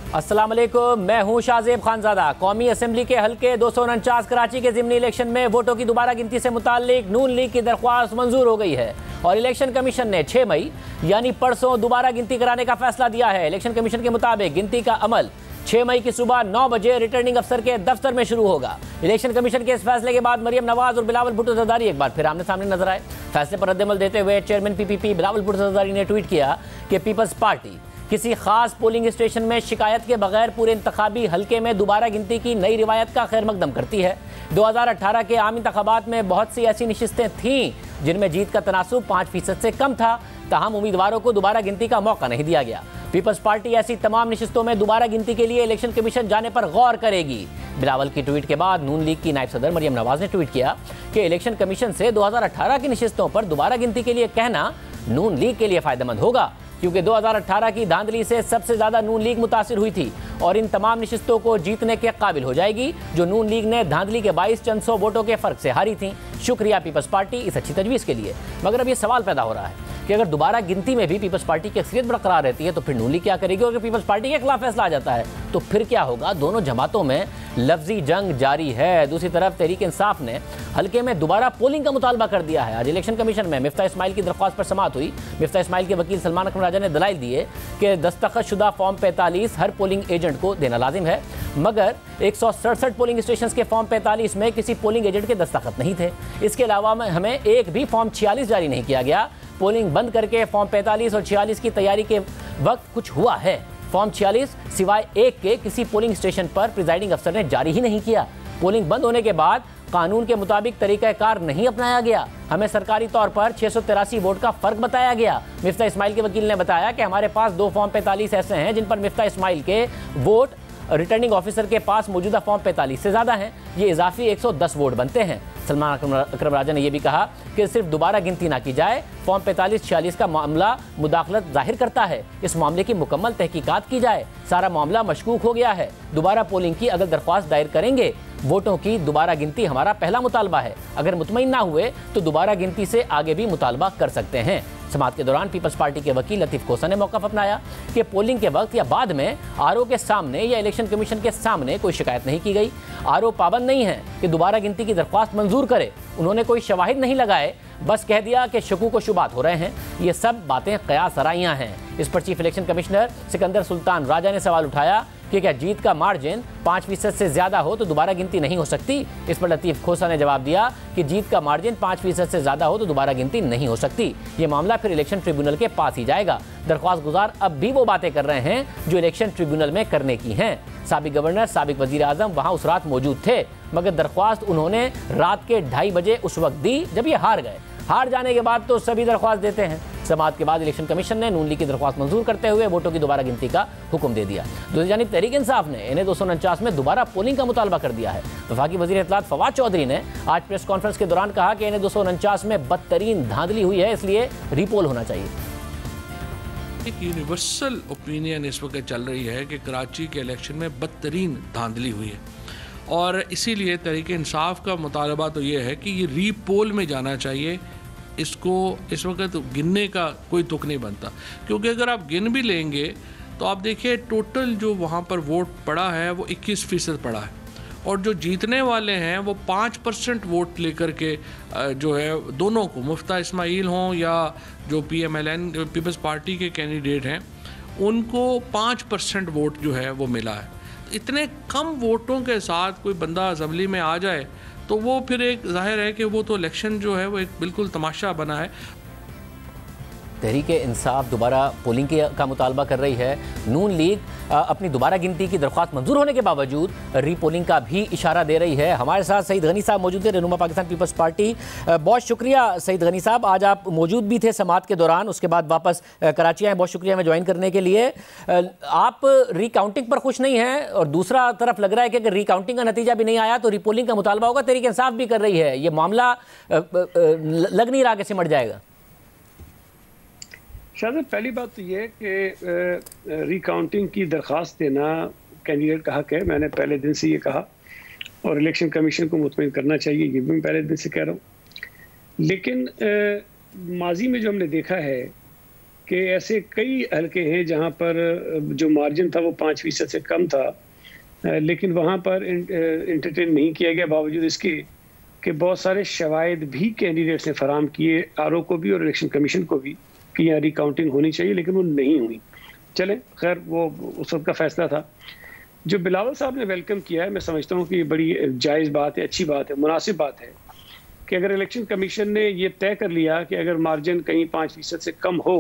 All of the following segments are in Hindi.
अस्सलाम वालेकुम, मैं हूं शाहजेब खानजादा। कौमी असम्बली के हल्के 249 कराची के ज़िमनी इलेक्शन में वोटों की दोबारा गिनती से मुताल्लिक नून लीग की दरख्वास्त मंजूर हो गई है और इलेक्शन कमीशन ने 6 मई यानी परसों दोबारा गिनती कराने का फैसला दिया है। इलेक्शन कमीशन के मुताबिक गिनती का अमल 6 मई की सुबह 9 बजे रिटर्निंग अफसर के दफ्तर में शुरू होगा। इलेक्शन कमीशन के इस फैसले के बाद मरियम नवाज और बिलावल भुट्टो जरदारी एक बार फिर आमने सामने नजर आए। फैसले पर रद्दअमल देते हुए चेयरमैन पीपीपी बिलावल भुट्टो जरदारी ने ट्वीट किया कि पीपल्स पार्टी किसी खास पोलिंग स्टेशन में शिकायत के बगैर पूरे इंतखाबी हल्के में दोबारा गिनती की नई रिवायत का खैर मकदम करती है। 2018 के आम इंतखाबात में बहुत सी ऐसी नशिस्तें थीं जिनमें जीत का तनासुब 5% से कम था, ताहम उम्मीदवारों को दोबारा गिनती का मौका नहीं दिया गया। पीपल्स पार्टी ऐसी तमाम नशिस्तों में दोबारा गिनती के लिए इलेक्शन कमीशन जाने पर गौर करेगी। बिलावल की ट्वीट के बाद नून लीग की नायब सदर मरियम नवाज ने ट्वीट किया कि इलेक्शन कमीशन से 2018 की नशिस्तों पर दोबारा गिनती के लिए कहना नून लीग के लिए फायदेमंद होगा, क्योंकि 2018 की धांधली से सबसे ज्यादा नून लीग मुतासिर हुई थी और इन तमाम नशिस्तों को जीतने के काबिल हो जाएगी जो नून लीग ने धांधली के 22 चंद सौ वोटों के फर्क से हारी थी। शुक्रिया पीपल्स पार्टी इस अच्छी तजवीज़ के लिए। मगर अब ये सवाल पैदा हो रहा है कि अगर दोबारा गिनती में भी पीपल्स पार्टी की अक्सरियत बरकरार रहती है तो फिर नून लीग क्या करेगी? और अगर पीपल्स पार्टी के खिलाफ फैसला आ जाता है तो फिर क्या होगा? दोनों जमातों में लफ्जी जंग जारी है। दूसरी तरफ तहरीक इंसाफ ने हल्के में दोबारा पोलिंग का मुतालबा कर दिया है। आज इलेक्शन कमीशन में मिफ्ता इस्माइल की दरख्वास्त पर समाअत हुई। मिफ्ता इस्माइल के वकील सलमान अकरम राजा ने दलाइल दिए कि दस्तखतशुदा फॉर्म 45 हर पोलिंग एजेंट को देना लाजिम है, मगर 167 पोलिंग स्टेशन के फॉर्म 45 में किसी पोलिंग एजेंट के दस्तखत नहीं थे। इसके अलावा हमें एक भी फॉर्म 46 जारी नहीं किया गया। पोलिंग बंद करके फॉर्म 45 और 46 की तैयारी के वक्त कुछ हुआ है। फॉर्म 46 सिवाय एक के किसी पोलिंग स्टेशन पर प्रिजाइडिंग अफसर ने जारी ही नहीं किया। पोलिंग बंद होने के बाद कानून के मुताबिक तरीक़ाकार नहीं अपनाया गया। हमें सरकारी तौर पर 683 वोट का फर्क बताया गया। मिफ्ता इस्माइल के वकील ने बताया कि हमारे पास 2 फॉर्म 45 ऐसे हैं जिन पर मिफ्ता इस्माइल के वोट रिटर्निंग ऑफिसर के पास मौजूदा फॉर्म 45 से ज़्यादा हैं। ये इजाफी 110 वोट बनते हैं। सलमान अकरम राजा ने यह भी कहा कि सिर्फ दोबारा गिनती ना की जाए। फॉर्म 45-46 का मामला मुदाखलत जाहिर करता है। इस मामले की मुकम्मल तहकीकात की जाए। सारा मामला मशकूक हो गया है। दोबारा पोलिंग की अगर दरख्वास्त दायर करेंगे। वोटों की दोबारा गिनती हमारा पहला मुतालबा है। अगर मुतमईन ना हुए तो दोबारा गिनती से आगे भी मुतालबा कर सकते हैं। समाअत के दौरान पीपल्स पार्टी के वकील लतीफ़ खोसा ने मौक़िफ़ अपनाया कि पोलिंग के वक्त या बाद में आरओ के सामने या इलेक्शन कमीशन के सामने कोई शिकायत नहीं की गई। आरओ पाबंद नहीं है कि दोबारा गिनती की दरख्वास्त मंजूर करे। उन्होंने कोई शवाहिद नहीं लगाए, बस कह दिया कि शकूक व शुबात हो रहे हैं। ये सब बातें क़यास आराइयाँ हैं। इस पर chief election commissioner Sikandar Sultan Raja ने सवाल उठाया कि क्या जीत का मार्जिन 5% से ज़्यादा हो तो दोबारा गिनती नहीं हो सकती? इस पर लतीफ़ खोसा ने जवाब दिया कि जीत का मार्जिन 5% से ज़्यादा हो तो दोबारा गिनती नहीं हो सकती। ये मामला फिर इलेक्शन ट्रिब्यूनल के पास ही जाएगा। दरख्वास्त गुजार अब भी वो बातें कर रहे हैं जो इलेक्शन ट्रिब्यूनल में करने की हैं। साबिक गवर्नर, साबिक वज़ीर आज़म वहाँ उस रात मौजूद थे, मगर दरख्वास्त उन्होंने रात के 2:30 बजे उस वक्त दी जब ये हार गए। हार जाने के बाद तो सभी दरख्वास्त देते हैं। समाअत के बाद इलेक्शन कमीशन ने नून लीग की दरख्वास्त मंजूर करते हुए वोटों की दोबारा गिनती का हुक्म दे दिया। दूसरी जानिब तहरीक इंसाफ ने इन्हें 249 में दोबारा पोलिंग का मुतालबा कर दिया है। वफाकी वज़ीर इत्तलात फवाद चौधरी ने आज प्रेस कॉन्फ्रेंस के दौरान कहा कि इन्हें 249 में बदतरीन धांधली हुई है, इसलिए रीपोल होना चाहिए। एक यूनिवर्सल ओपिनियन इस वक्त चल रही है कि कराची के इलेक्शन में बदतरीन धांधली हुई है और इसीलिए तहरीक इंसाफ का मुतालबा तो ये है कि ये रीपोल में जाना चाहिए। इसको इस वक्त गिनने का कोई तुक नहीं बनता, क्योंकि अगर आप गिन भी लेंगे तो आप देखिए टोटल जो वहाँ पर वोट पड़ा है वो 21% पड़ा है और जो जीतने वाले हैं वो 5% वोट लेकर के जो है दोनों को, मुफ्ता इस्माइल हों या जो PMLN पीपल्स पार्टी के कैंडिडेट हैं, उनको 5% वोट जो है वो मिला है। इतने कम वोटों के साथ कोई बंदा असेंबली में आ जाए तो वो फिर एक जाहिर है कि वो तो इलेक्शन जो है वो एक बिल्कुल तमाशा बना है। तहरीक इंसाफ दोबारा पोलिंग का मुतालबा कर रही है। नून लीग अपनी दोबारा गिनती की दरख्वास्त मंजूर होने के बावजूद रीपोलिंग का भी इशारा दे रही है। हमारे साथ सईद गनी साहब मौजूद थे, रहनुमा पाकिस्तान पीपल्स पार्टी। बहुत शुक्रिया सईद गनी साहब, आज आप मौजूद भी थे समाअत के दौरान, उसके बाद वापस कराची आए। बहुत शुक्रिया हमें ज्वाइन करने के लिए। आप रिकाउंटिंग पर खुश नहीं हैं और दूसरा तरफ लग रहा है कि अगर रिकाउंटिंग का नतीजा भी नहीं आया तो रीपोलिंग का मुतालबा होगा। तहरीक इंसाफ भी कर रही है। ये मामला लग नहीं रहा कि सिमट जाएगा। शायद पहली बात तो ये है कि रिकाउंटिंग की दरख्वास्त देना कैंडिडेट का हक है। मैंने पहले दिन से ये कहा और इलेक्शन कमीशन को मुतमईन करना चाहिए, ये भी मैं पहले दिन से कह रहा हूँ। लेकिन माजी में जो हमने देखा है कि ऐसे कई हलके हैं जहां पर जो मार्जिन था वो 5% से कम था, लेकिन वहां पर इंटरटेन नहीं किया गया, बावजूद इसके कि बहुत सारे शवायद भी कैंडिडेट्स ने फराम किए आरओ को भी और इलेक्शन कमीशन को भी कि यहाँ रिकाउंटिंग होनी चाहिए, लेकिन वो नहीं हुई। चले खैर, वो उस वक्त का फैसला था। जो बिलावल साहब ने वेलकम किया है, मैं समझता हूँ कि ये बड़ी जायज़ बात है, अच्छी बात है, मुनासिब बात है कि अगर इलेक्शन कमीशन ने ये तय कर लिया कि अगर मार्जिन कहीं 5% से कम हो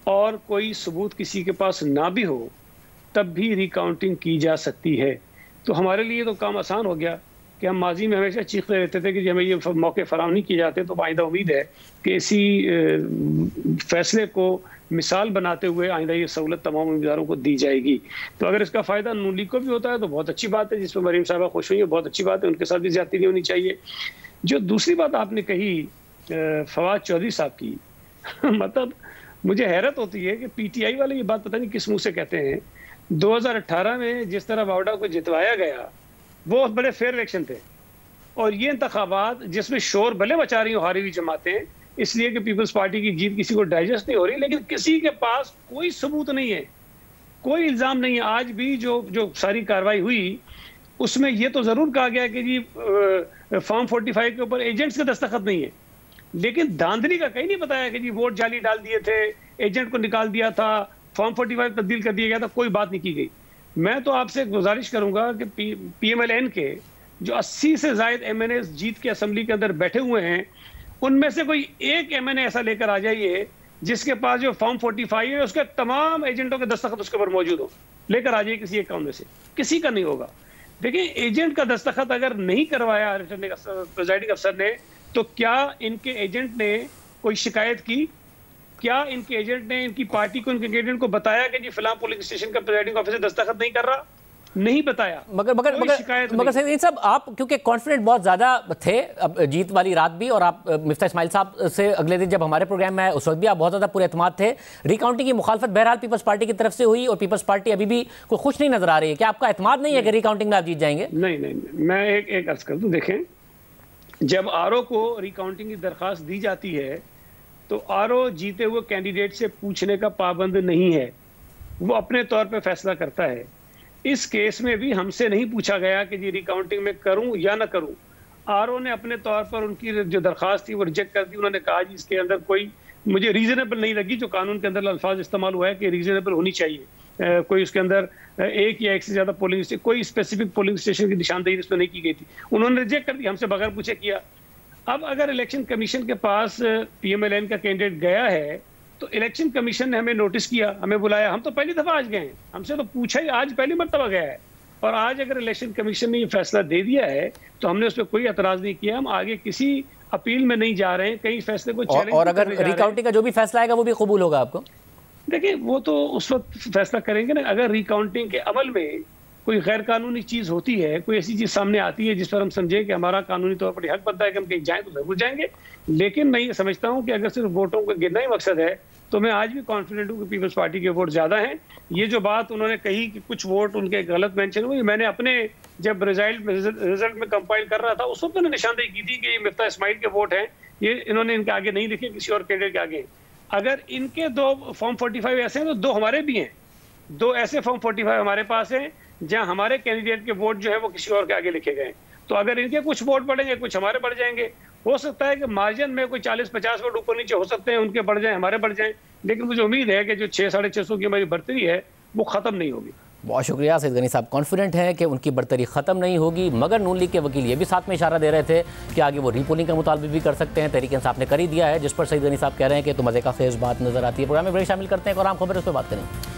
और कोई सबूत किसी के पास ना भी हो तब भी रिकाउंटिंग की जा सकती है, तो हमारे लिए तो काम आसान हो गया कि हम माजी में हमेशा चीखते रहते थे कि हमें ये मौके फराहम नहीं किए जाते। तो आइंदा उम्मीद है कि इसी फैसले को मिसाल बनाते हुए आइंदा ये सहूलत तमाम उम्मीदवारों को दी जाएगी। तो अगर इसका फ़ायदा नून लीग को भी होता है तो बहुत अच्छी बात है, जिस पर मरीम साहबा खुश हुई है, बहुत अच्छी बात है, उनके साथ भी ज्यादती नहीं होनी चाहिए। जो दूसरी बात आपने कही फवाद चौधरी साहब की मतलब मुझे हैरत होती है कि पीटीआई वाले ये बात पता नहीं किस मुंह से कहते हैं। 2018 में जिस तरह वावडा को जितवाया गया वो बड़े फेयर इलेक्शन थे, और ये इंतखाबात जिसमें शोर भले मचा रही हो हारी हुई जमातें, इसलिए कि पीपल्स पार्टी की जीत किसी को डाइजेस्ट नहीं हो रही, लेकिन किसी के पास कोई सबूत नहीं है, कोई इल्ज़ाम नहीं है। आज भी जो सारी कार्रवाई हुई उसमें ये तो ज़रूर कहा गया कि जी फॉर्म 45 के ऊपर एजेंट्स के दस्तखत नहीं है, लेकिन धांधली का कहीं नहीं बताया कि जी वोट जाली डाल दिए थे, एजेंट को निकाल दिया था, फॉर्म 45 तब्दील कर दिया गया था, कोई बात नहीं की गई। मैं तो आपसे गुजारिश करूंगा कि PMLN के जो 80 से ज़ायद MNAs जीत के असेंबली के अंदर बैठे हुए हैं, उनमें से कोई एक MNA ऐसा लेकर आ जाइए जिसके पास जो फॉर्म 45 है उसके तमाम एजेंटों के दस्तखत उसके ऊपर मौजूद हो, लेकर आ जाइए किसी एक काम में से, किसी का नहीं होगा। देखिए, एजेंट का दस्तखत अगर नहीं करवाया प्रिजाइडिंग अफसर ने, तो क्या इनके एजेंट ने कोई शिकायत की? क्या इनके एजेंट ने इनकी पार्टी को, इनके एजेंट को बताया कि जी फिलहाल पोलिंग स्टेशन का प्रिजाइडिंग ऑफिसर दस्तखत नहीं कर रहा? नहीं बताया। मगर सईद साहब, आप क्योंकि कॉन्फिडेंट बहुत ज्यादा थे अब जीत वाली रात भी, और आप मिफ्ता इस्माइल साहब से अगले दिन जब हमारे प्रोग्राम में आए उस वक्त भी आप बहुत ज्यादा पूरे एतमाद थे। रिकाउंटिंग की मुखालफत बहरहाल पीपल्स पार्टी की तरफ से हुई और पीपल्स पार्टी अभी भी कोई खुश नहीं नजर आ रही है। क्या आपका एतमाद नहीं है कि रिकाउंटिंग में आप जीत जाएंगे? नहीं, मैं एक अर्ज कर दूं। देखें, जब आरओ को रिकाउंटिंग की दरखास्त दी जाती है तो आरओ जीते हुए कैंडिडेट से पूछने का पाबंद नहीं है, वो अपने तौर पे फैसला करता है। इस केस में भी हमसे नहीं पूछा गया कि जी रिकाउंटिंग में करूं या ना करूं। आरओ ने अपने तौर पर उनकी जो दरखास्त थी वो रिजेक्ट कर दी। उन्होंने कहा जी इसके अंदर कोई मुझे रीजनेबल नहीं लगी, जो कानून के अंदर अल्फाज इस्तेमाल हुआ है कि रीजनेबल होनी चाहिए, कोई उसके अंदर एक या एक से ज्यादा पोलिंग स्टेशन, कोई स्पेसिफिक पोलिंग स्टेशन की निशानदेही इसमें नहीं की गई थी, उन्होंने रिजेक्ट कर दिया, हमसे बगैर पूछे किया। अब अगर इलेक्शन कमीशन के पास PMLN का कैंडिडेट गया है तो इलेक्शन कमीशन ने हमें नोटिस किया, हमें बुलाया, हम तो पहली दफा आज गए हैं, हमसे तो पूछा ही, आज पहली मरतबा गया है, और आज अगर इलेक्शन कमीशन ने ये फैसला दे दिया है तो हमने उस पर कोई एतराज नहीं किया। हम आगे किसी अपील में नहीं जा रहे हैं, कई फैसले को चैलेंज। और अगर रिकाउंटिंग का जो भी फैसला आएगा वो भी कबूल होगा आपको? देखिए, वो तो उस वक्त फैसला करेंगे ना। अगर रिकाउंटिंग के अमल में कोई गैर कानूनी चीज होती है, कोई ऐसी चीज सामने आती है जिस पर हम समझे कि हमारा कानूनी तौर पर हक बनता है कि हम कहीं जाएं, तो जरूर जाएंगे। लेकिन मैं ये समझता हूं कि अगर सिर्फ वोटों को गिनना ही मकसद है तो मैं आज भी कॉन्फिडेंट हूं कि पीपल्स पार्टी के वोट ज्यादा हैं। ये जो बात उन्होंने कही कि कुछ वोट उनके गलत मेंशन हुए, मैंने अपने जब रिजल्ट में कंपाइल कर रहा था उस वक्त मैंने निशानदेही की थी कि ये मिफ्ता इस्माइल के वोट हैं, ये इन्होंने इनके आगे नहीं लिखे, किसी और कैंडिडेट के आगे। अगर इनके 2 फॉर्म 45 ऐसे हैं तो 2 हमारे भी हैं, 2 ऐसे फॉर्म 45 हमारे पास हैं जहां हमारे कैंडिडेट के वोट जो है वो किसी और के आगे लिखे गए। तो अगर इनके कुछ वोट बढ़ेंगे, कुछ हमारे बढ़ जाएंगे। हो सकता है कि मार्जिन में कोई 40-50 वोट ऊपर नीचे हो सकते हैं, उनके बढ़ जाएं, हमारे बढ़ जाएं, लेकिन मुझे उम्मीद है कि जो 600-650 की हमारी बढ़तरी है वो खत्म नहीं होगी। बहुत शुक्रिया। सईद गनी साहब कॉन्फिडेंट हैं कि उनकी बढ़तरी खत्म नहीं होगी, मगर नून लीग के वकील ये भी साथ में इशारा दे रहे थे कि आगे वो रीपोलिंग का मुतालबा भी कर सकते हैं। तहरीक इंसाफ ने कर ही दिया है, जिस पर सईद गनी साहब कह रहे हैं कि तो मजे का खेज बात नजर आती है। प्रोग्राम में ब्रेक शामिल करते हैं और आम खबर उस पर बात करें।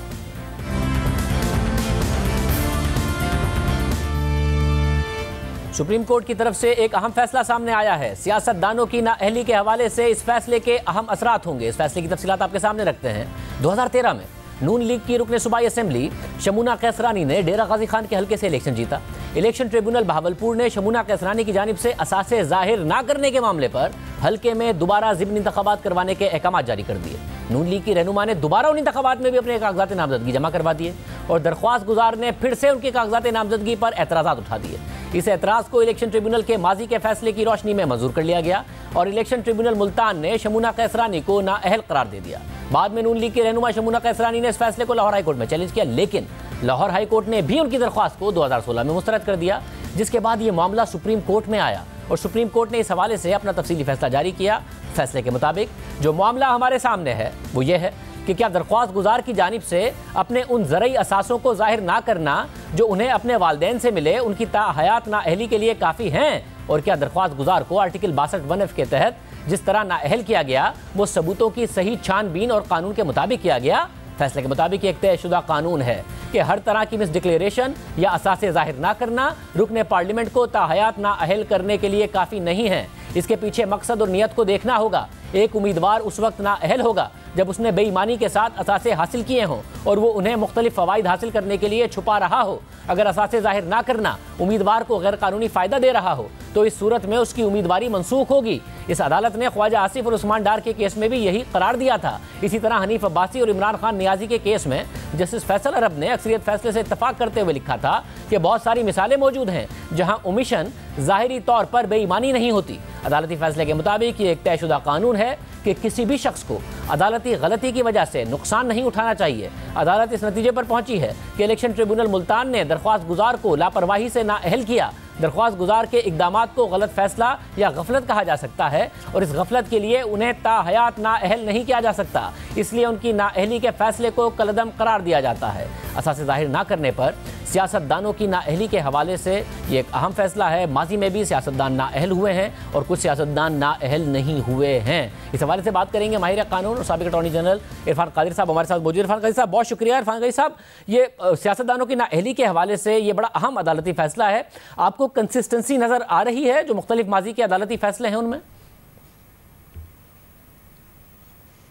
सुप्रीम कोर्ट की तरफ से एक अहम फैसला सामने आया है। सियासतदानों की नाअहली के हवाले से इस फैसले के अहम असरात होंगे। इस फैसले की तफसीलात आपके सामने रखते हैं। 2013 में नून लीग की रुकने सूबाई असेंबली शमूना कैसरानी ने डेरा गाजी खान के हल्के से इलेक्शन जीता। इलेक्शन ट्रिब्यूनल बहावलपुर ने शमूना कैसरानी की जानिब से असासे जाहिर ना करने के मामले पर हल्के में दोबारा ज़िमनी इंतखाबात करवाने के अहकाम जारी कर दिए। नून लीग की रहनुमा ने दोबारा उन इंतखाबात में भी अपने कागजात नामजदगी जमा करवा दिए और दरख्वास्त गुजार ने फिर से उनके कागजात नामजदगी पर एतराज़ात उठा दिए। इस एतराज़ को इलेक्शन ट्रिब्यूनल के माजी के फैसले की रोशनी में मंजूर कर लिया गया और इलेक्शन ट्रिब्यूनल मुल्तान ने शमूना कैसरानी को नाअहल करार दे दिया। बाद में नून लीग की रहनुमा शमूना कैसरानी ने इस फैसले को लाहौर हाईकोर्ट में चैलेंज किया, लेकिन लाहौर हाईकोर्ट ने भी उनकी दरख्वास्त को 2016 में मुस्तरद कर दिया, जिसके बाद ये मामला सुप्रीम कोर्ट में आया और सुप्रीम कोर्ट ने इस हवाले से अपना तफसीली फैसला जारी किया। फैसले के मुताबिक जो मामला हमारे सामने है वो ये है कि क्या दरख्वास्त गुजार की जानिब से अपने उन ज़रई असासों को जाहिर ना करना जो उन्हें अपने वालिदैन से मिले उनकी ताहयात नाअहली के लिए काफ़ी हैं, और क्या दरख्वास्त गुजार को आर्टिकल 62(1)(f) के तहत जिस तरह नाअहल किया गया वो सबूतों की सही छानबीन और कानून के मुताबिक किया गया। फैसले के मुताबिक एक तयशुदा कानून है कि हर तरह की मिस डिक्लेरेशन या असासे जाहिर ना करना रुकने पार्लियामेंट को ताहयात नाअहल करने के लिए काफ़ी नहीं है। इसके पीछे मकसद और नियत को देखना होगा। एक उम्मीदवार उस वक्त नाअहल होगा जब उसने बेईमानी के साथ असासे हासिल किए हों और वो उन्हें मुख्तलिफ फ़वाइद हासिल करने के लिए छुपा रहा हो। अगर असासे जाहिर ना करना उम्मीदवार को गैर कानूनी फ़ायदा दे रहा हो तो इस सूरत में उसकी उम्मीदवारी मनसूख होगी। इस अदालत ने ख्वाजा आसिफ और उस्मान डार के केस में भी यही करार दिया था। इसी तरह हनीफ अब्बासी और इमरान खान नियाजी के केस में जस्टिस फैसल अरब ने अक्सरियत फैसले से इत्तफाक करते हुए लिखा था कि बहुत सारी मिसालें मौजूद हैं जहां ओमिशन ज़ाहिरी तौर पर बेईमानी नहीं होती। अदालती फैसले के मुताबिक ये एक तयशुदा कानून है कि किसी भी शख्स को अदालती गलती की वजह से नुकसान नहीं उठाना चाहिए। अदालत इस नतीजे पर पहुंची है कि इलेक्शन ट्रिब्यूनल मुल्तान ने दरख्वास्त गुजार को लापरवाही से नाअहल किया। दरख्वास्त गुजार के इक़दामात को गलत फैसला या गफलत कहा जा सकता है और इस गफलत के लिए उन्हें ताहयात नाअहल नहीं किया जा सकता, इसलिए उनकी नाअहली के फैसले को कलअदम करार दिया जाता है। असासे जाहिर ना करने पर सियासतदानों की नाअहली के हवाले से ये एक अहम फैसला है। माजी में भी सियासतदान नाअहल हुए हैं और कुछ सियासतदान नाअहल नहीं हुए हैं। इस हवाले से बात करेंगे माहिर कानून और साबिक अटॉर्नी जनरल इरफान कादिर साहब हमारे साथ मौजूद। इरफान कादिर साहब बहुत शुक्रिया। इरफान कादिर साहब, ये सियासतदानों की नाअहली के हवाले से ये बड़ा अहम अदालती फैसला है, आपको कंसिस्टेंसी नज़र आ रही है जो मुख्तलिफ माजी के अदालती फैसले हैं उनमें?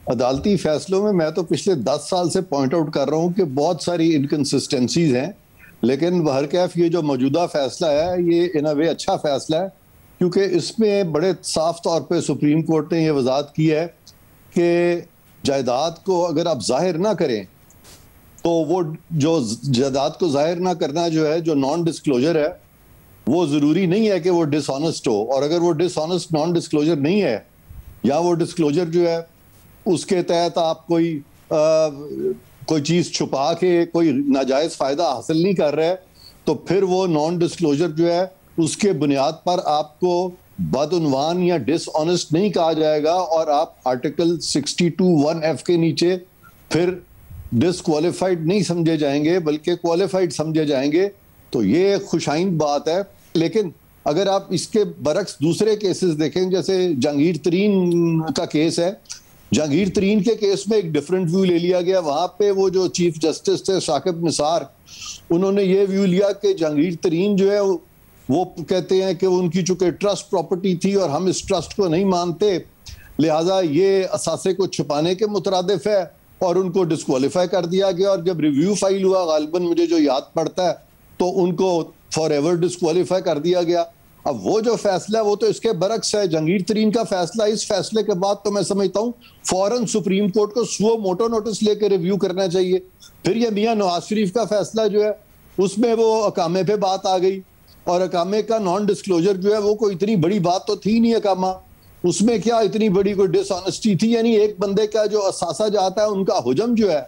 अदालती फैसलों में मैं तो पिछले 10 साल से पॉइंट आउट कर रहा हूं कि बहुत सारी इनकंसिस्टेंसीज हैं, लेकिन बहरकैफ ये जो मौजूदा फैसला है ये इन अ वे अच्छा फैसला है, क्योंकि इसमें बड़े साफ तौर पे सुप्रीम कोर्ट ने ये वजाहत की है कि जायदाद को अगर आप जाहिर ना करें तो वो जो जायदाद को जाहिर ना करना जो है, जो नॉन डिस्क्लोजर है, वो ज़रूरी नहीं है कि वो डिसऑनेस्ट हो। और अगर वो डिसऑनेस्ट नॉन डिस्क्लोजर नहीं है या वो डिस्क्लोजर जो है उसके तहत आप कोई चीज़ छुपा के कोई नाजायज़ फ़ायदा हासिल नहीं कर रहे, तो फिर वो नॉन डिस्क्लोजर जो है उसके बुनियाद पर आपको बदउनवान या डिसऑनेस्ट नहीं कहा जाएगा और आप आर्टिकल 62(1)(f) के नीचे फिर डिसक्वालिफाइड नहीं समझे जाएंगे बल्कि क्वालिफाइड समझे जाएंगे। तो ये खुशाइंद बात है। लेकिन अगर आप इसके बरक्स दूसरे केसेस देखें, जैसे जहांगीर तरीन का केस है, जहांगीर तरीन के केस में एक डिफरेंट व्यू ले लिया गया। वहां पे वो जो चीफ जस्टिस थे शाकिब निसार, उन्होंने ये व्यू लिया कि जहांगीर तरीन जो है वो कहते हैं कि उनकी चूंकि ट्रस्ट प्रॉपर्टी थी और हम इस ट्रस्ट को नहीं मानते, लिहाजा ये असासे को छुपाने के मुतरादिफ है और उनको डिस्क्वालीफाई कर दिया गया। और जब रिव्यू फाइल हुआ, गालिबन मुझे जो याद पड़ता है, तो उनको फॉर एवर डिस्क्वालीफाई कर दिया गया। अब वो जो फैसला है वो तो इसके बरक्स है। जहांगीर तरीन का फैसला, इस फैसले के बाद तो मैं समझता हूँ फौरन सुप्रीम कोर्ट को सुओ मोटो नोटिस लेकर रिव्यू करना चाहिए। फिर ये मियां नवाज शरीफ का फैसला जो है उसमें वो अकामे पे बात आ गई और अकामे का नॉन डिस्क्लोजर जो है वो कोई इतनी बड़ी बात तो थी नहीं। अकामा उसमें क्या इतनी बड़ी कोई डिसऑनेस्टी थी, यानी एक बंदे का जो असासा जाता है उनका हुजम जो है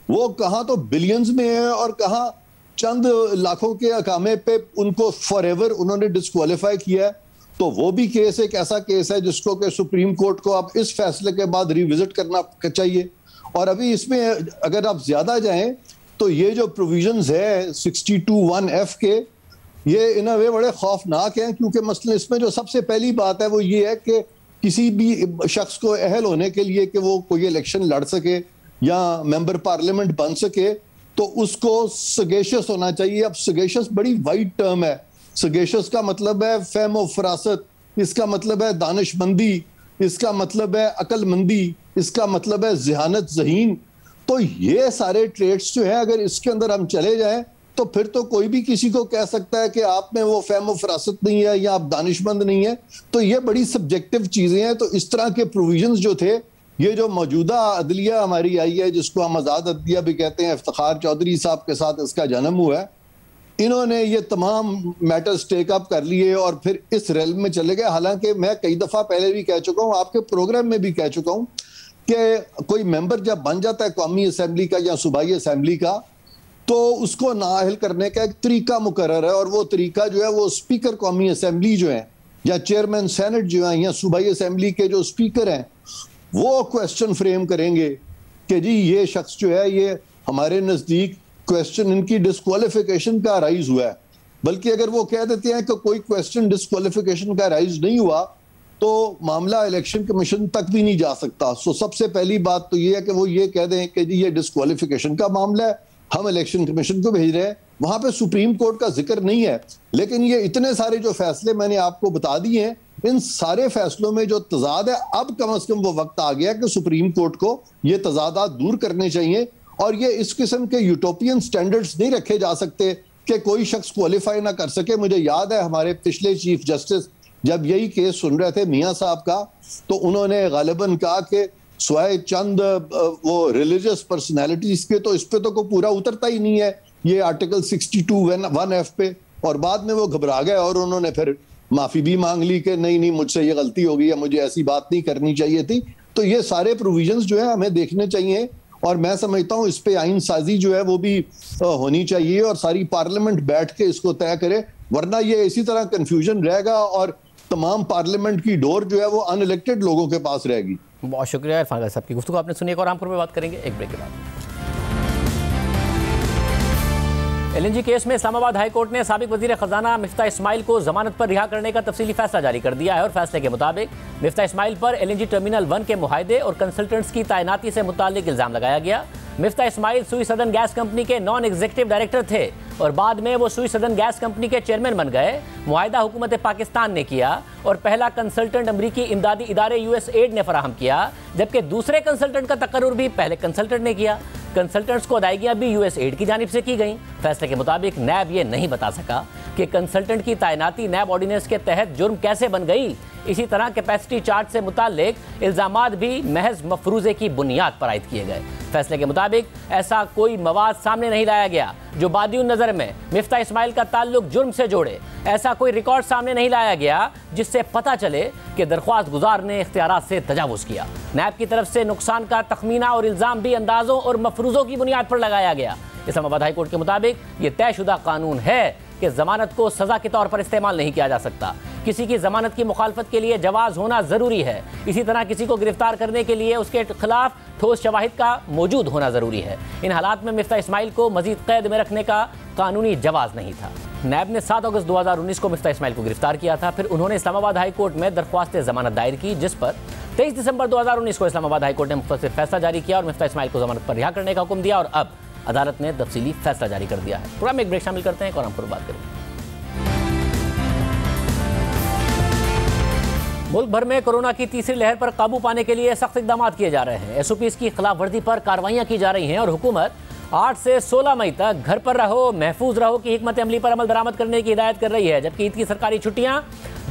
वो कहाँ तो बिलियंस में है और कहाँ चंद लाखों के अकामे पे उनको फॉर एवर उन्होंने डिस्क्वालीफाई किया है। तो वो भी केस एक ऐसा केस है जिसको कि सुप्रीम कोर्ट को अब इस फैसले के बाद रिविजिट करना चाहिए। और अभी इसमें अगर आप ज्यादा जाएं तो ये जो प्रोविजंस है 62(1)(f) के, ये इन अ वे बड़े खौफनाक हैं, क्योंकि मसलन इसमें जो सबसे पहली बात है वो ये है कि किसी भी शख्स को अहल होने के लिए कि वो कोई इलेक्शन लड़ सके या मेंबर पार्लियामेंट बन सके तो उसको सगेशियस होना चाहिए। अब सगेशियस बड़ी वाइड टर्म है। सगेशियस का मतलब है फहम और फरासत, इसका मतलब है दानिशमंदी, इसका मतलब है अक्लमंदी, इसका मतलब है ज़हानत ज़हीन। तो ये सारे ट्रेड्स जो है अगर इसके अंदर हम चले जाएं तो फिर तो कोई भी किसी को कह सकता है कि आप में वो फहम और फरासत नहीं है या आप दानिशमंद नहीं है। तो ये बड़ी सब्जेक्टिव चीज़ें हैं। तो इस तरह के प्रोविजंस जो थे, ये जो मौजूदा अदलिया हमारी आई है जिसको हम आज़ाद अदलिया भी कहते हैं, इफ्तिखार चौधरी साहब के साथ इसका जन्म हुआ है, इन्होंने ये तमाम मैटर्स टेकअप कर लिए और फिर इस रेल में चले गए। हालांकि मैं कई दफ़ा पहले भी कह चुका हूँ, आपके प्रोग्राम में भी कह चुका हूँ कि कोई मेंबर जब बन जाता है कौमी असेंबली का या सूबाई असेंबली का, तो उसको नाअहल करने का एक तरीका मुकर्रर है, और वो तरीका जो है वो स्पीकर कौमी असेंबली जो है या चेयरमैन सेनेट जो है या सूबाई असेंबली के जो स्पीकर हैं वो क्वेश्चन फ्रेम करेंगे कि जी ये शख्स जो है ये हमारे नज़दीक क्वेश्चन इनकी डिस्क्वालिफिकेशन का राइज हुआ है। बल्कि अगर वो कह देते हैं कि कोई क्वेश्चन डिस्क्वालिफिकेशन का राइज नहीं हुआ तो मामला इलेक्शन कमीशन तक भी नहीं जा सकता। सो सबसे पहली बात तो ये है कि वो ये कह दें कि जी ये डिस्क्वालिफिकेशन का मामला है, हम इलेक्शन कमीशन को भेज रहे हैं। वहां पे सुप्रीम कोर्ट का जिक्र नहीं है, लेकिन ये इतने सारे जो फैसले मैंने आपको बता दिए हैं, इन सारे फैसलों में जो तजाद है, अब कम से कम वो वक्त आ गया कि सुप्रीम कोर्ट को ये तजादात दूर करने चाहिए। और ये इस किस्म के यूटोपियन स्टैंडर्ड्स नहीं रखे जा सकते कि कोई शख्स क्वालिफाई ना कर सके। मुझे याद है हमारे पिछले चीफ जस्टिस जब यही केस सुन रहे थे मियां साहब का, तो उन्होंने गालिबन कहा कि स्वाय चंद वो रिलीजियस पर्सनैलिटीज के तो इस पे तो कोई पूरा उतरता ही नहीं है ये आर्टिकल 62(1)(f) पे। और बाद में वो घबरा गए और उन्होंने फिर माफी भी मांग ली कि नहीं मुझसे ये गलती हो गई है, मुझे ऐसी बात नहीं करनी चाहिए थी। तो ये सारे प्रोविजंस जो है हमें देखने चाहिए, और मैं समझता हूँ इस पे आइन साजी जो है वो भी होनी चाहिए और सारी पार्लियामेंट बैठ के इसको तय करे, वरना ये इसी तरह कंफ्यूजन रहेगा और तमाम पार्लियामेंट की डोर जो है वो अनइलेक्टेड लोगों के पास रहेगी। बहुत शुक्रिया इरफान गाजी साहब की गुफ्तगू आपने सुनी। और रामपुर में बात करेंगे एक ब्रेक के बाद। LNG केस में इस्लामाबाद हाई कोर्ट ने साबिक वजीर खजाना मिफ्ता इस्माइल को जमानत पर रिहा करने का तफसीली फैसला जारी कर दिया है। और फैसले के मुताबिक मिफ्ता इस्माइल पर LNG टर्मिनल 1 के मुआहदे और कंसल्टेंट्स की तैनाती से मुताल्लिक इल्जाम लगाया गया। मिफ्ता इस्माइल सुई सदन गैस कंपनी के नॉन एग्जीक्यूटिव डायरेक्टर थे और बाद में वो सुई सदन गैस कंपनी के चेयरमैन बन गए। मुआहदा हुकूमत पाकिस्तान ने किया और पहला कंसल्टेंट अमरीकी इमदादी इदारे USAID ने फराहम किया, जबकि दूसरे कंसल्टेंट का तकर्रुर भी पहले कंसल्टेंट ने किया। कंसल्टेंट्स को अदायगियां भी USAID की जानिब से की गई। फैसले के मुताबिक नैब ये नहीं बता सका कि कंसल्टेंट की तैनाती नैब ऑर्डिनेंस के तहत जुर्म कैसे बन गई। इसी तरह कैपेसिटी चार्ट से मुताल्लिक इल्जामात भी महज मफरूजे की बुनियाद पर आयद किए गए। फैसले के मुताबिक ऐसा कोई मवाद सामने नहीं लाया गया जो बादियुन नजर में मिफ्ता इस्माइल का ताल्लुक जुर्म से जोड़े। ऐसा कोई रिकॉर्ड सामने नहीं लाया गया जिससे पता चले कि दरख्वास्त गुजार ने इख्तियारात से तजावुज़ किया। नैब की तरफ से नुकसान का तखमीना और इल्ज़ाम भी अंदाजों और मफरूज़ों की बुनियाद पर लगाया गया। इस्लामाबाद हाई कोर्ट के मुताबिक ये तयशुदा कानून है कि जमानत को सजा के तौर पर इस्तेमाल नहीं किया जा सकता। किसी की जमानत की मुखालफत के लिए जवाज होना जरूरी है। इसी तरह किसी को गिरफ्तार करने के लिए उसके खिलाफ ठोस शवाहिद का मौजूद होना जरूरी है। इन हालात में मिफ्ता इस्माइल को मजीद कैद में रखने का कानूनी जवाज नहीं था। नैब ने 7 अगस्त 2019 को मिफ्ता इस्माइल को गिरफ्तार किया था। फिर उन्होंने इस्लामाबाद हाई कोर्ट में दरख्वास्त जमानत दायर की, जिस पर 23 दिसंबर 2019 को इस्लामाबाद हाई कोर्ट ने मुख्तसर फैसला जारी किया और मिफ्ता इस्माइल को जमानत पर रिहा करने का हुक्म दिया। और अब अदालत ने तफसीली फैसला जारी कर दिया है। प्रोग्राम में एक ब्रेक शामिल करते हैं और रामपुर बात करेंगे। मुल्क भर में कोरोना की तीसरी लहर पर काबू पाने के लिए सख्त इकदाम किए जा रहे हैं। SOPs की खिलाफ वर्जी पर कार्रवाइयां की जा रही हैं और हुकूमत 8 से 16 मई तक घर पर रहो, महफूज रहो की हिकमत अमली पर अमल दरामद करने की हिदायत कर रही है। जबकि ईद की सरकारी छुट्टियां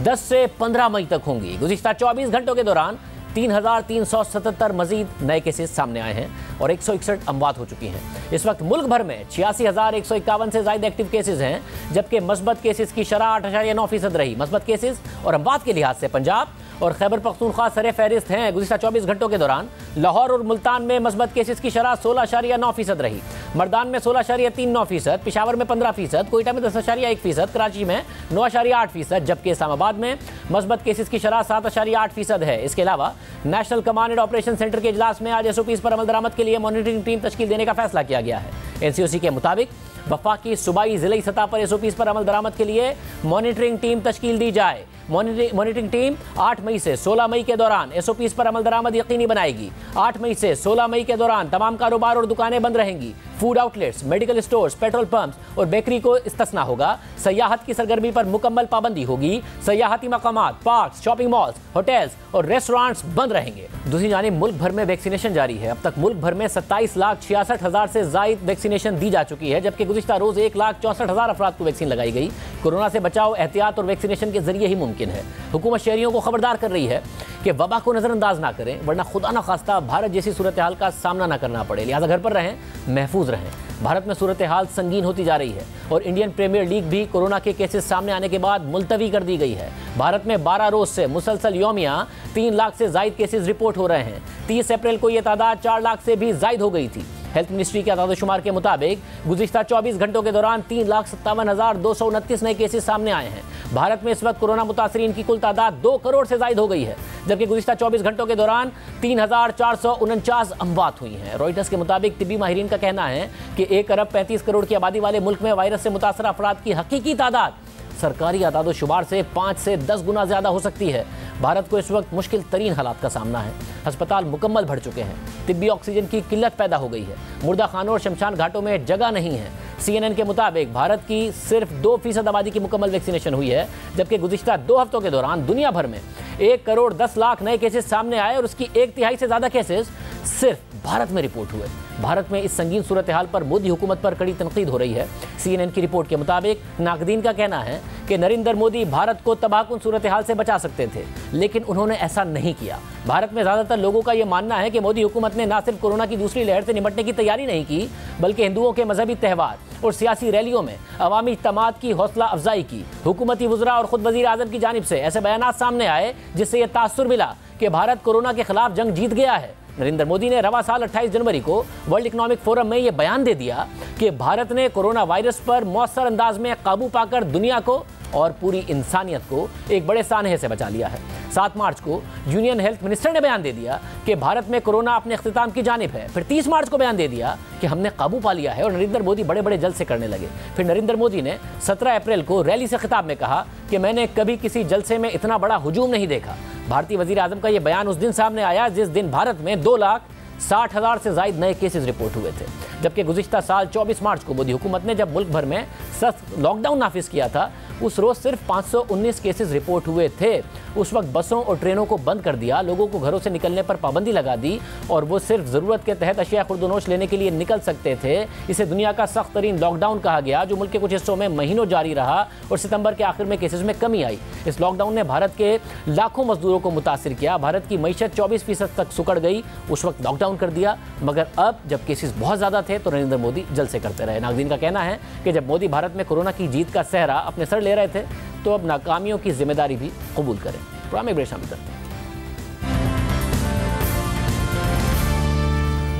10 से 15 मई तक होंगी। गुज़िश्ता 24 घंटों के दौरान 3,377 मजीद नए केसेस सामने आए हैं और 161 अमवात हो चुकी हैं। इस वक्त मुल्क भर में 86,151 से ज़ायद एक्टिव केसेस हैं, जबकि मस्बत केसेस की शरह 8.9% रही। मस्बत केसेस और अमवात के लिहाज से पंजाब और खैबर पख्तूनख्वा सरे फहरिस्त हैं। गुज़िश्ता 24 घंटों के दौरान लाहौर और मुल्तान में मस्बत केसेस की शरह 16.9% रही। मर्दान में 16.39%, पिशावर में 15%, कोयटा में 10.1%, कराची में 9.8%, जबकि इस्लामाबाद में मस्बत केसेस की शरह 7.8% है। इसके अलावा national command and operation centre के इजलास में आज SOPs पर अमल दरामद के लिए मॉनिटरिंग टीम तश्कील देने का फैसला किया गया है। NCOC के मुताबिक वफाकी सूबाई ज़िले सतह पर SOPs पर अमल दरामद के लिए मॉनिटरिंग टीम तश्कील दी जाए। मॉनिटरिंग टीम 8 मई से 16 मई के दौरान SOPs पर अमल दरामद यकीनी बनाएगी। 8 मई से 16 मई के दौरान तमाम कारोबार और दुकानें बंद रहेंगी। Food outlets, medical stores, petrol pumps और बेकरी को इस्तिस्ना होगा। सयाहत की सरगर्मी पर मुकम्मल पाबंदी होगी। सयाहती मकामात, पार्क्स, शॉपिंग मॉल्स, होटल्स और रेस्टोरेंट्स बंद रहेंगे। दूसरी जानिब मुल्क भर में वैक्सीनेशन जारी है। अब तक मुल्क भर में 27,66,000 से ज़ायद वैक्सीनेशन दी जा चुकी है, जबकि गुज़िश्ता रोज़ 1,64,000 अफराद को वैक्सीन लगाई गई। कोरोना से बचाव एहतियात और वैक्सीनेशन के जरिए ही मुमकिन है। हुकूमत शहरियों को खबरदार कर रही है कि वबा को नज़रअंदाज ना करें, वरना खुदा न खास्ता भारत जैसी सूरत हाल का सामना ना करना पड़े। लिहाजा घर पर रहें, महफूज रहें। भारत में सूरत हाल संगीन होती जा रही है और इंडियन प्रीमियर लीग भी कोरोना के केसेस सामने आने के बाद मुलतवी कर दी गई है। भारत में 12 रोज से मुसलसल यौमिया 3 लाख से जायद केसेस रिपोर्ट हो रहे हैं। 30 अप्रैल को यह तादाद 4 लाख से भी जायद हो गई थी। हेल्थ मिनिस्ट्री के आदादोशुमार के मुताबिक गुज़िश्ता 24 घंटों के दौरान 3,57,229 नए केसेस सामने आए हैं। भारत में इस वक्त कोरोना मुतासरीन की कुल तादाद 2 करोड़ से जायद हो गई है, जबकि गुज़िश्ता 24 घंटों के दौरान 3,449 अमवात हुई हैं। रॉयटर्स के मुताबिक तिब्बी माहिरीन का कहना है कि 1 अरब 35 करोड़ की आबादी वाले मुल्क में वायरस से मुतासर अफराद की हकीकी तादाद सरकारी आदादोशुमार से 5 से 10 गुना ज्यादा हो सकती है। भारत को इस वक्त मुश्किल तरीन हालात का सामना है। अस्पताल मुकम्मल भर चुके हैं, तिब्बी ऑक्सीजन की किल्लत पैदा हो गई है, मुर्दा खानों और शमशान घाटों में जगह नहीं है। CNN के मुताबिक भारत की सिर्फ 2% आबादी की मुकम्मल वैक्सीनेशन हुई है, जबकि गुज़िश्ता 2 हफ्तों के दौरान दुनिया भर में 1 करोड़ 10 लाख नए केसेस सामने आए और उसकी 1/3 से ज्यादा केसेस सिर्फ भारत में रिपोर्ट हुए। भारत में इस संगीन सूरत हाल पर मोदी हुकूमत पर कड़ी तनकीद हो रही है। CNN की रिपोर्ट के मुताबिक नाकदीन का कहना है कि नरेंद्र मोदी भारत को तबाहकुन सूरत हाल से बचा सकते थे, लेकिन उन्होंने ऐसा नहीं किया। भारत में ज़्यादातर लोगों का यह मानना है कि मोदी हुकूमत ने न सिर्फ कोरोना की दूसरी लहर से निपटने की तैयारी नहीं की, बल्कि हिंदुओं के मजहबी त्यौहार और सियासी रैलियों में अवामी इज्तिमात की हौसला अफजाई की। हुकूमती वज़रा और खुद वज़ीर आज़म की जानिब से ऐसे बयानात सामने आए जिससे यह तासुर मिला कि भारत कोरोना के खिलाफ जंग जीत गया है। नरेंद्र मोदी ने रवा साल 28 जनवरी को वर्ल्ड इकोनॉमिक फोरम में यह बयान दे दिया कि भारत ने कोरोना वायरस पर मौसर अंदाज में काबू पाकर दुनिया को और पूरी इंसानियत को एक बड़े सानहे से बचा लिया है। 7 मार्च को यूनियन हेल्थ मिनिस्टर ने बयान दे दिया कि भारत में कोरोना अपने इख्तिताम की जानिब है। फिर 30 मार्च को बयान दे दिया कि हमने काबू पा लिया है और नरेंद्र मोदी बड़े बड़े जलसे करने लगे। फिर नरेंद्र मोदी ने 17 अप्रैल को रैली से खिताब में कहा कि मैंने कभी किसी जलसे में इतना बड़ा हुजूम नहीं देखा। भारतीय वजीर आजम का यह बयान उस दिन सामने आया जिस दिन भारत में 2,60,000 से ज्यादा नए केसेस रिपोर्ट हुए थे, जबकि गुज़िश्ता साल 24 मार्च को मोदी हुकूमत ने जब मुल्क भर में सख्त लॉकडाउन नाफिज किया था, उस रोज सिर्फ 519 केसेस रिपोर्ट हुए थे। उस वक्त बसों और ट्रेनों को बंद कर दिया, लोगों को घरों से निकलने पर पाबंदी लगा दी और वो सिर्फ ज़रूरत के तहत अशिया खुर्दनोश लेने के लिए निकल सकते थे। इसे दुनिया का सख्त तरीन लॉकडाउन कहा गया, जो मुल्क के कुछ हिस्सों में महीनों जारी रहा और सितंबर के आखिर में केसेस में कमी आई। इस लॉकडाउन ने भारत के लाखों मजदूरों को मुतासिर किया। भारत की मईशत 24% तक सुकड़ गई। उस वक्त लॉकडाउन कर दिया, मगर अब जब केसेस बहुत ज़्यादा थे तो नरेंद्र मोदी जलसे करते रहे। नागदीन का कहना है कि जब मोदी भारत में कोरोना की जीत का सहरा अपने सर ले रहे थे, तो अब नाकामियों की जिम्मेदारी भी कबूल करें। प्रोग्राम में शामिल करते हैं।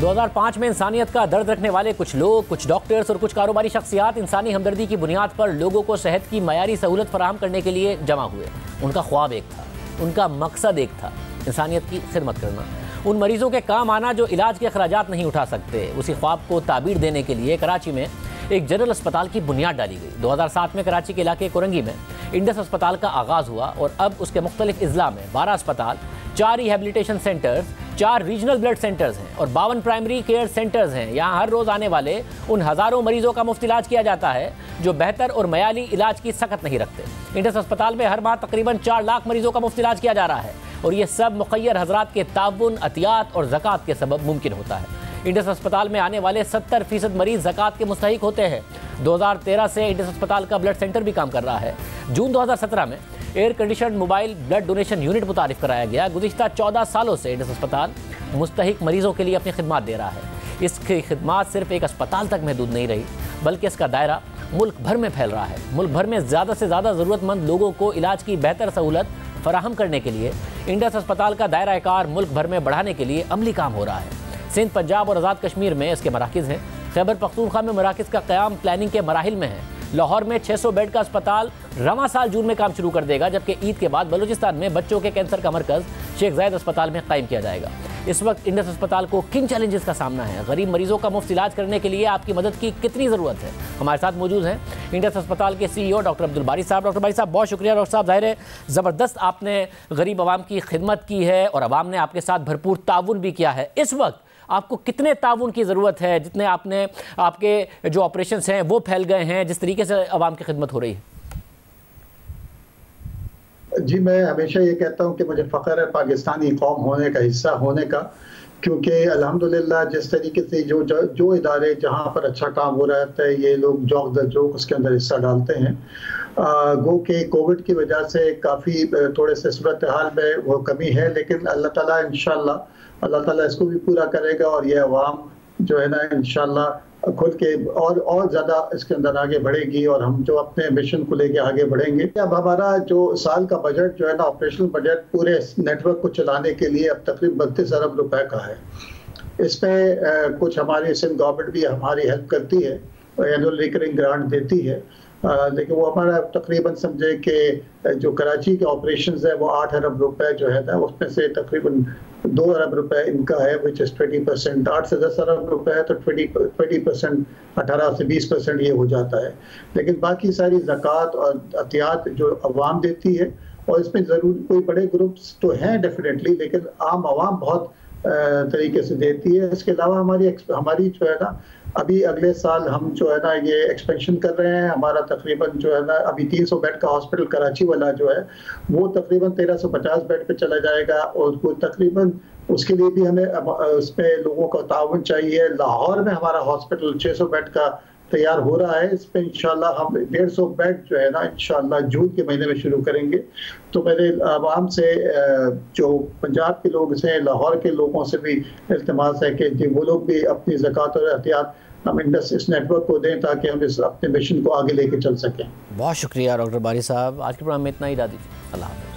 2005 में इंसानियत का दर्द रखने वाले कुछ लोग, कुछ डॉक्टर्स और कुछ कारोबारी शख्सियात इंसानी हमदर्दी की बुनियाद पर लोगों को सेहत की मयारी सहूलत फराहम करने के लिए जमा हुए। उनका ख्वाब एक था, उनका मकसद एक था, इंसानियत की खिदमत करना। उन मरीजों के काम आना जो इलाज के खर्चात नहीं उठा सकते। उसी ख्वाब को ताबीर देने के लिए कराची में एक जनरल अस्पताल की बुनियाद डाली गई। 2007 में कराची के इलाके कोरंगी में इंडस अस्पताल का आगाज़ हुआ और अब उसके मुख्तलिफ अजला में 12 अस्पताल, 4 rehabilitation centres, 4 regional blood centres हैं और 52 प्राइमरी केयर सेंटर्स हैं। यहाँ हर रोज़ आने वाले उन हज़ारों मरीजों का मुफ्त इलाज किया जाता है जो बेहतर और मयाली इलाज की सकत नहीं रखते। इंडस अस्पताल में हर माह तकरीबन 4 लाख मरीजों का मुफ्त इलाज किया जा रहा है और ये सब मुखय्यर हजरात के ताउन, अतियात और ज़कात के सबब मुमकिन होता है। इंडस अस्पताल में आने वाले 70% मरीज ज़कात के मुस्तहिक होते हैं। 2013 से इंडस अस्पताल का ब्लड सेंटर भी काम कर रहा है। जून 2017 में air condition mobile blood donation unit मुतारिफ कराया गया। गुज़िश्ता 14 सालों से इंडस अस्पताल मुस्तहिक मरीजों के लिए अपनी खिदमत दे रहा है। इसकी खिदमत सिर्फ एक अस्पताल तक महदूद नहीं रही, बल्कि इसका दायरा मुल्क भर में फैल रहा है। मुल्क भर में ज़्यादा से ज़्यादा ज़रूरतमंद लोगों को इलाज की बेहतर सहूलत फराहम करने के लिए इंडस अस्पताल का दायरा कार मुल्क भर में बढ़ाने के लिए अमली काम हो रहा है। सिंध, पंजाब और आज़ाद कश्मीर में इसके मराकिज़ हैं। खैबर पख्तूनख्वा में मराकिज़ का क़याम प्लानिंग के मराहिल में है। लाहौर में 600 बेड का अस्पताल रवां साल जून में काम शुरू कर देगा, जबकि ईद के बाद बलूचिस्तान में बच्चों के कैंसर का मरकज़ शेख जायद अस्पताल में कायम किया जाएगा। इस वक्त इंडस अस्पताल को किन चैलेंजेस का सामना है, गरीब मरीजों का मुफ्त इलाज करने के लिए आपकी मदद की कितनी ज़रूरत है? हमारे साथ मौजूद हैं इंडस अस्पताल के CEO डॉक्टर अब्दुल बारी साहब। डॉक्टर बारी साहब, बहुत शुक्रिया। डॉक्टर साहब, ज़ाहिर है ज़बरदस्त आपने गरीब आवाम की खिदमत की है और आवाम ने आपके साथ भरपूर ताउन भी किया है। इस वक्त आपको कितने ताउन की ज़रूरत है, जितने आपके जो ऑपरेशंस हैं वो फैल गए हैं, जिस तरीके से आवाम की खिदमत हो रही है? जी, मैं हमेशा ये कहता हूँ कि मुझे फ़ख्र है पाकिस्तानी कौम होने का, हिस्सा होने का, क्योंकि अल्हम्दुलिल्लाह जिस तरीके से जो इदारे जहाँ पर अच्छा काम हो रहा है ये लोग जौक दर जोक उसके अंदर हिस्सा डालते हैं। गो के कोविड की वजह से काफ़ी थोड़े से सूरत हाल में वो कमी है, लेकिन अल्लाह ताला इंशाल्लाह अल्लाह ताला इसको भी पूरा करेगा और ये अवाम जो है ना इंशाल्लाह खुद के और ज़्यादा इसके अंदर आगे बढ़ेगी और हम जो अपने मिशन को लेके आगे बढ़ेंगे। अब हमारा जो साल का बजट जो है ना ऑपरेशनल बजट पूरे नेटवर्क को चलाने के लिए अब तकरीबन 32 अरब रुपए का है। इसमें कुछ हमारी सिंध गवर्नमेंट भी हमारी हेल्प करती है, एनुअल रिकरिंग ग्रांट देती है, लेकिन वो हमारा तकरीबन समझे कि जो कराची के ऑपरेशंस है वो 8 अरब रुपए जो है ना उसमें से तकरीबन 2 अरब रुपए इनका है, विच इज 20%। 8 से 10 अरब रुपए है तो 20%, 18 से 20% ये हो जाता है। लेकिन बाकी सारी ज़कात और अतियात जो अवाम देती है, और इसमें ज़रूर कोई बड़े ग्रुप्स तो हैं डेफिनेटली, लेकिन आम आवाम बहुत तरीके से देती है। इसके अलावा हमारी जो है ना अभी अगले साल हम जो है ना ये एक्सपेंशन कर रहे हैं। हमारा तकरीबन जो है ना अभी 300 बेड का हॉस्पिटल कराची वाला जो है वो तकरीबन 1350 बेड पे चला जाएगा, और वो तकरीबन उसके लिए भी हमें उसमें लोगों का ताउन चाहिए। लाहौर में हमारा हॉस्पिटल 600 बेड का तैयार हो रहा है, इस पे इंशाल्लाह हम 150 बेड जो है ना इंशाल्लाह जून के महीने में शुरू करेंगे। तो मेरे आवाम से जो पंजाब के लोग हैं, लाहौर के लोगों से भी इल्तिमास है कि वो लोग भी अपनी ज़कात और एहतियात हम इस नेटवर्क को दें ताकि हम इस अपने मिशन को आगे लेके चल सकें। बहुत शुक्रिया डॉक्टर बारी साहब, आज के प्रोग्राम में इतना ही। अल्लाह हाफ़िज़।